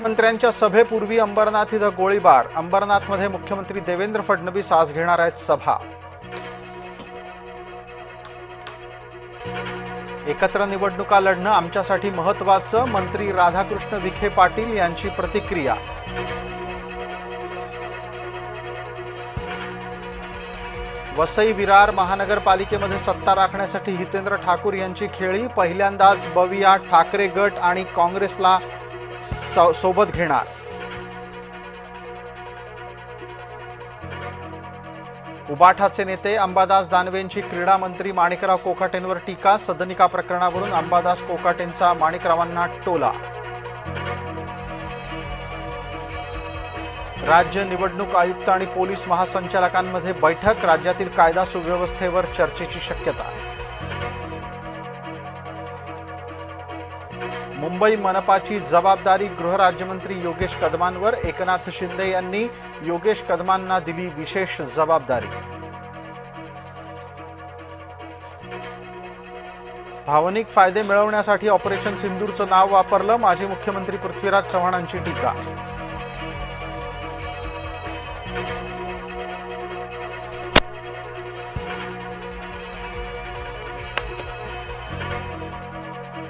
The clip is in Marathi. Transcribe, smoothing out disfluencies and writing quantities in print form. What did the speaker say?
मंत्र्यांच्या सभेपूर्वी अंबरनाथ इथं गोळीबार। अंबरनाथमध्ये मुख्यमंत्री देवेंद्र फडणवीस आज घेणार आहेत सभा। एकत्र निवडणुका लढणं आमच्यासाठी महत्त्वाचं, मंत्री राधाकृष्ण विखे पाटील यांची प्रतिक्रिया। वसई विरार महानगरपालिकेमध्ये सत्ता राखण्यासाठी हितेंद्र ठाकूर यांची खेळी। पहिल्यांदाच बविया ठाकरे गट आणि काँग्रेसला सोबत घेणार। उबाठाचे नेते अंबादास दानवेंची क्रीडा मंत्री माणिकराव कोकाटेंवर टीका। सदनिका प्रकरणावरून अंबादास कोकाटेंचा माणिकरावांना टोला। राज्य निवडणूक आयुक्त आणि पोलीस महासंचालकांमध्ये बैठक। राज्यातील कायदा सुव्यवस्थेवर चर्चेची शक्यता। मुंबई मनपाची जबाबदारी गृहराज्यमंत्री योगेश कदमांवर। एकनाथ शिंदे यांनी योगेश कदमांना दिली विशेष जबाबदारी। भावनिक फायदे मिळवण्यासाठी ऑपरेशन सिंदूरचं नाव वापरलं, माजी मुख्यमंत्री पृथ्वीराज चव्हाणांची टीका।